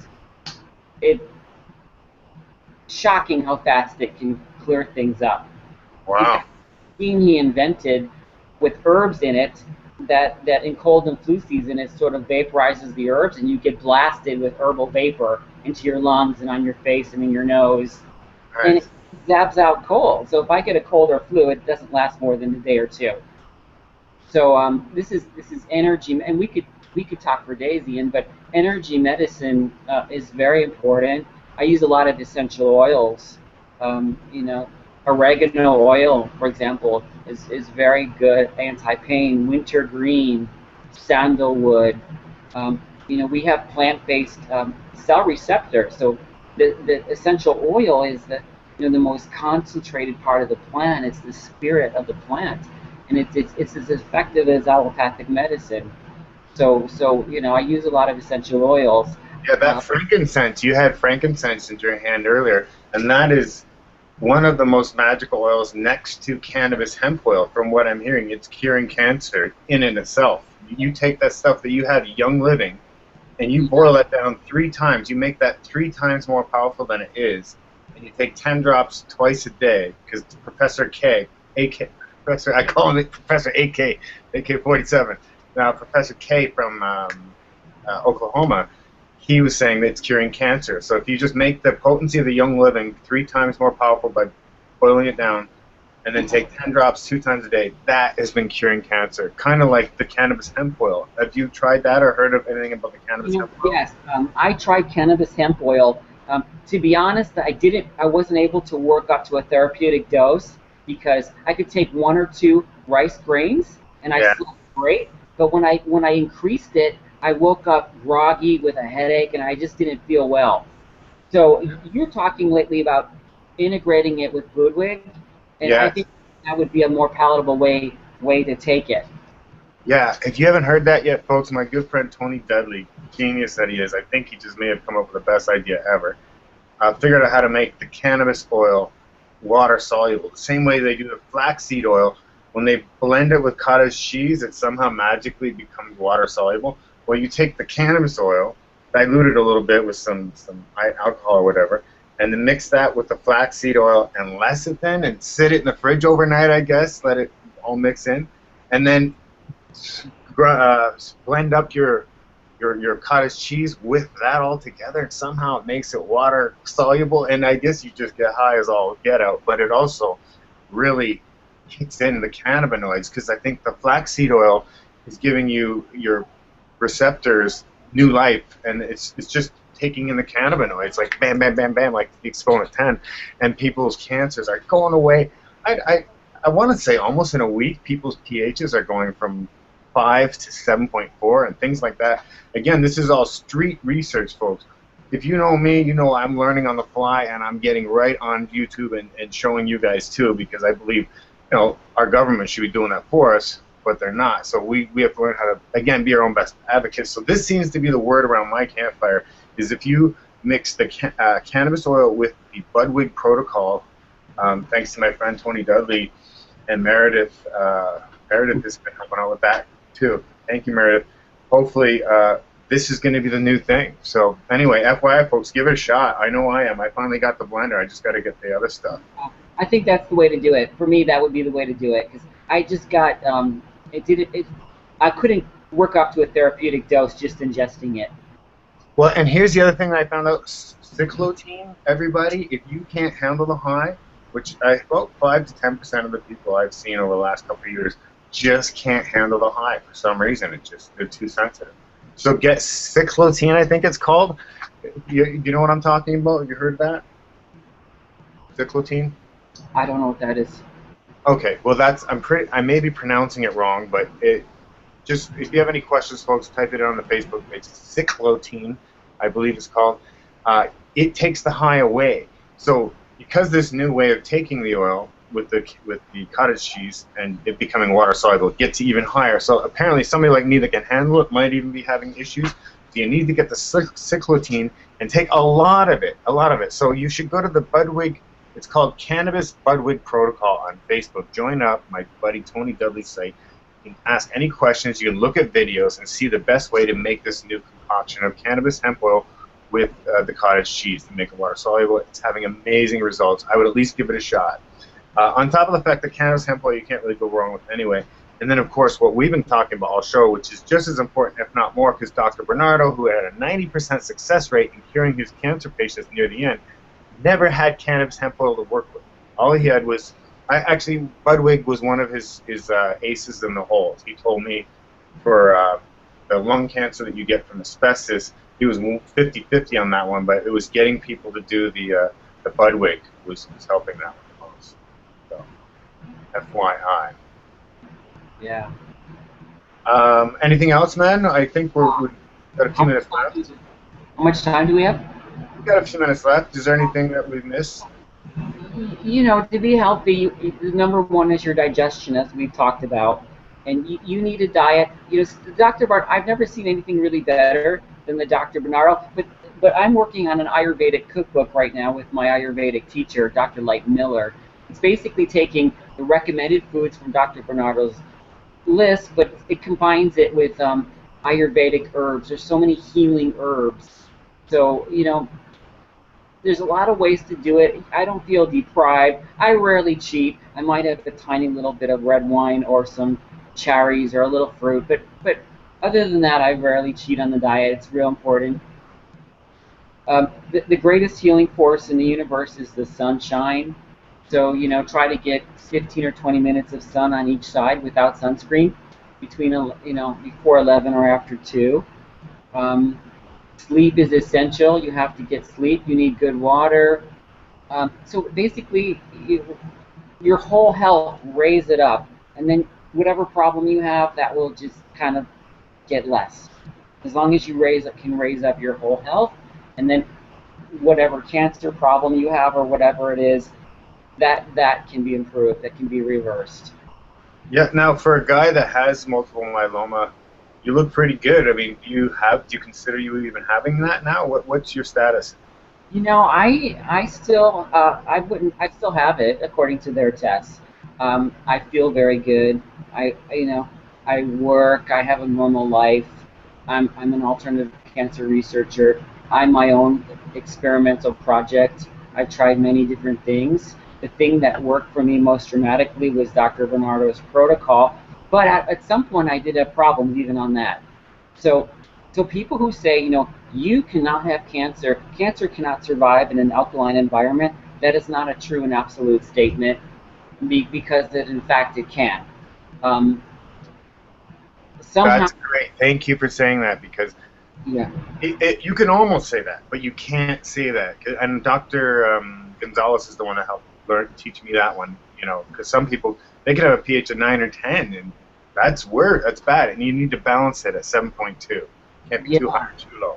It's shocking how fast it can clear things up. Wow. He invented with herbs in it that in cold and flu season it sort of vaporizes the herbs, and you get blasted with herbal vapor into your lungs and on your face and in your nose. Nice. And it zaps out cold. So if I get a cold or flu, it doesn't last more than a day or two. So this is energy, and we could talk for days, Ian, but energy medicine is very important. I use a lot of essential oils. Oregano oil, for example, is very good anti-pain. Wintergreen, sandalwood. We have plant-based cell receptors. So the essential oil is the most concentrated part of the plant. It's the spirit of the plant, and it's as effective as allopathic medicine. So I use a lot of essential oils. Yeah, that frankincense. You had frankincense in your hand earlier, and that is one of the most magical oils next to cannabis hemp oil. From what I'm hearing, it's curing cancer in and itself. You take that stuff that you had Young Living, and you boil it down 3 times. You make that 3 times more powerful than it is, and you take 10 drops twice a day. Because Professor K, Professor, I call him Professor AK, AK-47. Now Professor K from Oklahoma, he was saying that it's curing cancer. So if you just make the potency of the Young Living 3 times more powerful by boiling it down and then take 10 drops 2 times a day. That has been curing cancer, kind of like the cannabis hemp oil. Have you tried that or heard of anything about the cannabis hemp oil? Yes, I tried cannabis hemp oil. To be honest, I wasn't able to work up to a therapeutic dose because I could take 1 or 2 rice grains and I Yeah, slept great. But when I increased it, I woke up groggy with a headache and I just didn't feel well. So you're talking lately about integrating it with Ludwig, and I yes. think that would be a more palatable way to take it. Yeah, if you haven't heard that yet, folks, my good friend Tony Dudley, genius that he is, I think he just may have come up with the best idea ever. Figured out how to make the cannabis oil water soluble. The same way they do the flaxseed oil. When they blend it with cottage cheese, it somehow magically becomes water soluble. Well, you take the cannabis oil, dilute it a little bit with some alcohol or whatever, and then mix that with the flaxseed oil and lecithin and sit it in the fridge overnight, I guess, let it all mix in, and then blend up your cottage cheese with that all together, and somehow it makes it water soluble. And I guess you just get high as all get out, but it also really kicks in the cannabinoids because I think the flaxseed oil is giving you your receptors new life, and it's just taking in the cannabinoids like bam, bam, bam, bam, like the exponent 10, and people's cancers are going away. I want to say almost in a week, people's pHs are going from 5 to 7.4 and things like that. Again, this is all street research, folks. If you know me, you know I'm learning on the fly, and I'm getting right on YouTube and showing you guys too, because I believe, our government should be doing that for us, but they're not. So we have to learn how to, again, be our own best advocates. So this seems to be the word around my campfire, is if you mix the cannabis oil with the Budwig protocol, thanks to my friend Tony Dudley and Meredith. Meredith has been helping out with that too. Thank you, Meredith. Hopefully, this is going to be the new thing. So anyway, FYI, folks, give it a shot. I know I am. I finally got the blender. I just got to get the other stuff. I think that's the way to do it. For me, that would be the way to do it because I just got I couldn't work up to a therapeutic dose just ingesting it. Well, and here's the other thing that I found out. Cyclotine, everybody, if you can't handle the high, which about 5 to 10% of the people I've seen over the last couple of years just can't handle the high for some reason. They're too sensitive. So get cyclotine, I think it's called. You know what I'm talking about? Have you heard that? Cyclotine? I don't know what that is. Okay, well I may be pronouncing it wrong, but just if you have any questions, folks, type it on the Facebook page. Cyclotine, I believe it's called. It takes the high away. So because this new way of taking the oil with the cottage cheese and it becoming water soluble, it gets even higher. So apparently somebody like me that can handle it might even be having issues. So you need to get the cyclotine and take a lot of it, So you should go to the Budwig. It's called Cannabis Budwig Protocol on Facebook. Join up, my buddy Tony Dudley's site. You can ask any questions. You can look at videos and see the best way to make this new concoction of cannabis hemp oil with the cottage cheese to make it water soluble. It's having amazing results. I would at least give it a shot. On top of the fact that cannabis hemp oil you can't really go wrong with anyway. And then, of course, what we've been talking about all show, which is just as important, if not more, because Dr. Bernardo, who had a 90% success rate in curing his cancer patients near the end, never had cannabis hemp oil to work with. All he had was, actually, Budwig was one of his aces in the hole. He told me for the lung cancer that you get from asbestos, he was 50-50 on that one, but it was getting people to do the Budwig was helping that one the most. So, FYI. Yeah. Anything else, man? I think we've got a few minutes left. How much time do we have? We've got a few minutes left. Is there anything that we've missed? To be healthy, the number one is your digestion, as we've talked about. And you need a diet. Dr. Bart, I've never seen anything really better than the Dr. Bernardo, but I'm working on an Ayurvedic cookbook right now with my Ayurvedic teacher, Dr. Light Miller. It's basically taking the recommended foods from Dr. Bernardo's list, but it combines it with Ayurvedic herbs. There's so many healing herbs. So, there's a lot of ways to do it. I don't feel deprived. I rarely cheat. I might have a tiny little bit of red wine or some cherries or a little fruit, but other than that, I rarely cheat on the diet. It's real important. The greatest healing force in the universe is the sunshine. So, try to get 15 or 20 minutes of sun on each side without sunscreen between, before 11 or after 2. Um, Sleep is essential. You have to get sleep. You need good water. So basically, your whole health, raise it up. And then whatever problem you have, that will just kind of get less. As long as you can raise up your whole health, and then whatever cancer problem you have or whatever it is, that can be improved, that can be reversed. Yeah. Now, for a guy that has multiple myeloma, you look pretty good. I mean, do you consider you even having that now? What's your status? I still I still have it according to their tests. I feel very good. I work. I have a normal life. I'm an alternative cancer researcher. I'm my own experimental project. I've tried many different things. The thing that worked for me most dramatically was Dr. Bernardo's protocol. But at some point, I did have problems even on that. So, so people who say, you cannot have cancer, cancer cannot survive in an alkaline environment, that is not a true and absolute statement, because that in fact it can. Um, Somehow, That's great. Thank you for saying that because yeah, you can almost say that, but you can't say that. And Dr. Gonzalez is the one that helped teach me that one. Because some people they could have a pH of 9 or 10, and that's bad. And you need to balance it at 7.2. Can't be too yeah. high or too low.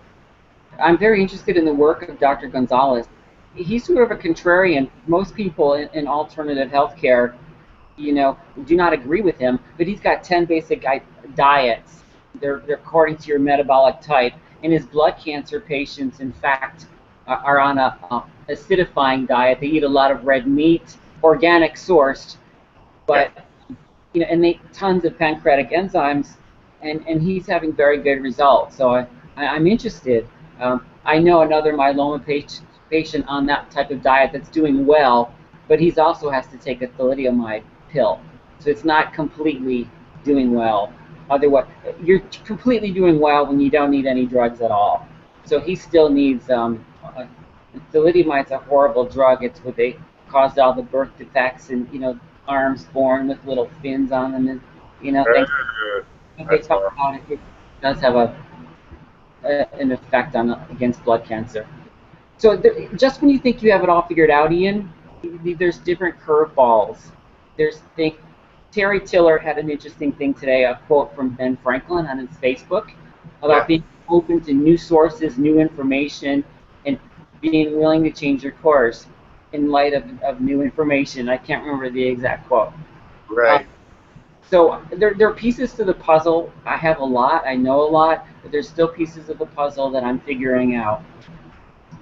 I'm very interested in the work of Dr. Gonzalez. He's sort of a contrarian. Most people in alternative healthcare, do not agree with him, but he's got 10 basic diets. They're according to your metabolic type. And his blood cancer patients, in fact, are on a acidifying diet. They eat a lot of red meat, organic sourced, Yeah. but and they tons of pancreatic enzymes, and he's having very good results. So I'm interested. I know another myeloma patient on that type of diet that's doing well, but he's also has to take a thalidomide pill, so it's not completely doing well. Otherwise, you're completely doing well when you don't need any drugs at all. So he still needs thalidomide's a horrible drug. It's what they caused all the birth defects and arms born with little fins on them, and things they That's talk all. about it. It does have an effect on against blood cancer. So just when you think you have it all figured out, Ian, there's different curveballs. There's think Terry Tiller had an interesting thing today, a quote from Ben Franklin on his Facebook about Yeah. being open to new sources, new information, and being willing to change your course in light of new information. I can't remember the exact quote. Uh, Right. so there are pieces to the puzzle. I have a lot, I know a lot, but there's still pieces of the puzzle that I'm figuring out.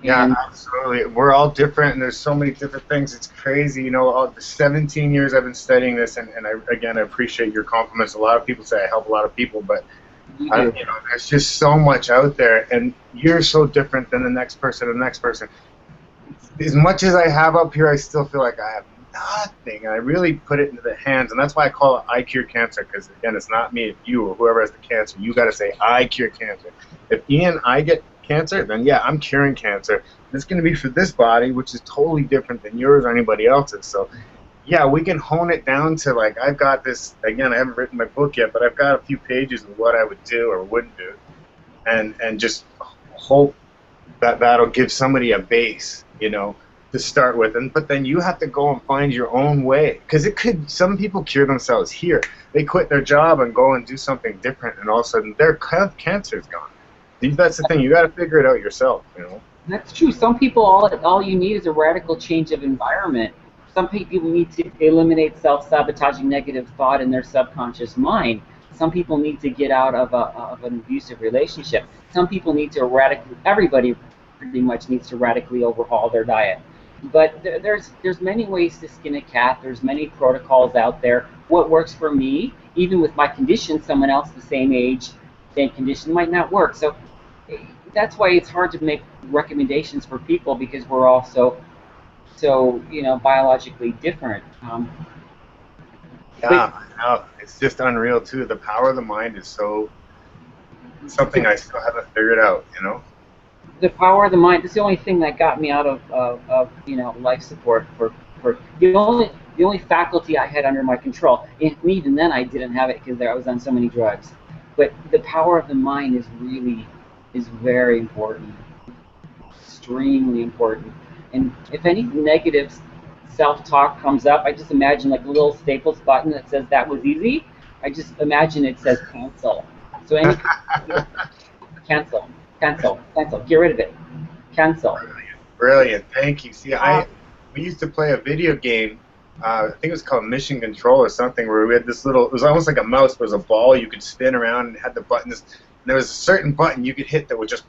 Yeah, And absolutely. We're all different, and there's so many different things. It's crazy. All the 17 years I've been studying this, and I appreciate your compliments. A lot of people say I help a lot of people, but you do. there's just so much out there, and you're so different than the next person, and the next person. As much as I have up here, I still feel like I have nothing, and I really put it into the hands, and that's why I call it I Cure Cancer, because again, it's not me, it's you or whoever has the cancer. You got to say I cure cancer. If Ian, I get cancer, then yeah, I'm curing cancer. It's going to be for this body, which is totally different than yours or anybody else's. So yeah, we can hone it down to like I've got this. Again, I haven't written my book yet, but I've got a few pages of what I would do or wouldn't do, and just hope that that'll give somebody a base, to start with. And but then you have to go and find your own way, because some people cure themselves here. They quit their job and go and do something different, and all of a sudden their cancer's gone. That's the thing. You got to figure it out yourself. That's true. Some people, all you need is a radical change of environment. Some people need to eliminate self-sabotaging negative thought in their subconscious mind. Some people need to get out of an abusive relationship. Some people need to everybody pretty much needs to radically overhaul their diet. But there's many ways to skin a cat. There's many protocols out there. What works for me, even with my condition, someone else the same age, same condition might not work. So that's why it's hard to make recommendations for people, because we're all so biologically different. But Yeah, I know. It's just unreal too. The power of the mind is so something I still haven't figured out. the power of the mind is the only thing that got me out of life support for The only faculty I had under my control, and even then I didn't have it because I was on so many drugs. But the power of the mind is very important, extremely important. And if any negative self-talk comes up, I just imagine like a little Staples button that says that was easy. I just imagine it says cancel. So any cancel, cancel, cancel, get rid of it, cancel. Brilliant. Thank you. See, we used to play a video game. I think it was called Mission Control or something, where we had this little. It was almost like a mouse, but it was a ball you could spin around and had the buttons. And there was a certain button you could hit that would just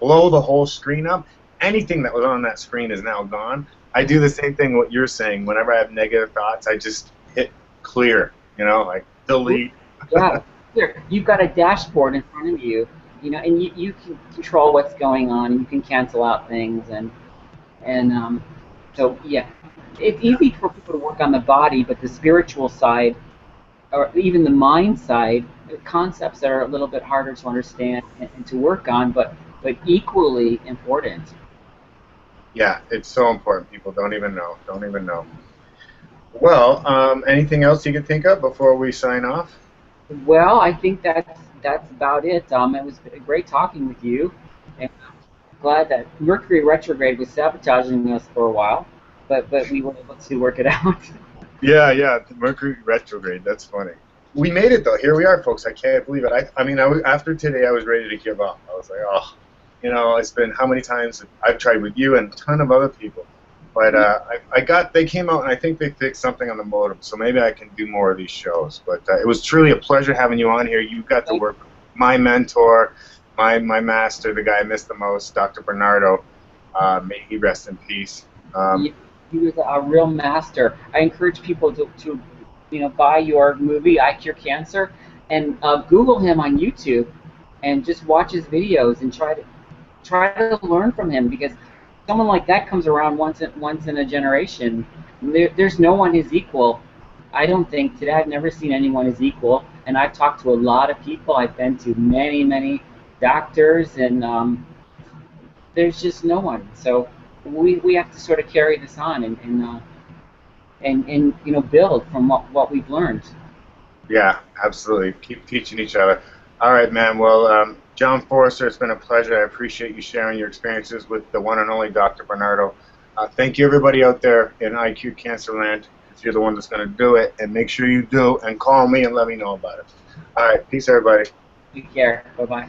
blow the whole screen up. Anything that was on that screen is now gone. I do the same thing. What you're saying. Whenever I have negative thoughts, I just hit clear. You know, like delete. Yeah, clear. You've got a dashboard in front of you. You know, and you can control what's going on, and you can cancel out things, and so yeah, it's easy for people to work on the body, but the spiritual side, or even the mind side, the concepts that are a little bit harder to understand and to work on, but equally important. Yeah, it's so important. People don't even know. Don't even know. Well, anything else you can think of before we sign off? Well, I think that's about it. It was great talking with you, and I'm glad that Mercury retrograde was sabotaging us for a while, but we were able to work it out. Yeah, yeah, Mercury retrograde. That's funny. We made it though. Here we are, folks. I can't believe it. I mean, after today, I was ready to give up. I was like, oh, you know, it's been how many times I've tried with you and a ton of other people. But they came out and I think they fixed something on the modem, so maybe I can do more of these shows. But it was truly a pleasure having you on here. You got to work with my mentor, my master, the guy I missed the most, Dr. Bernardo. May he rest in peace. He was a real master. I encourage people to buy your movie, I Cure Cancer, and Google him on YouTube and just watch his videos and try to learn from him, because someone like that comes around once in a generation. There's no one his equal. I don't think today. I've never seen anyone his equal, and I've talked to a lot of people. I've been to many doctors, and there's just no one. So we have to sort of carry this on and build from what we've learned. Yeah, absolutely. Keep teaching each other. All right, man. Well, John Forrester, it's been a pleasure. I appreciate you sharing your experiences with the one and only Dr. Bernardo. Thank you, everybody out there in IQ Cancer Land. If you're the one that's going to do it, and make sure you do, and call me and let me know about it. All right, peace, everybody. Take care. Bye-bye.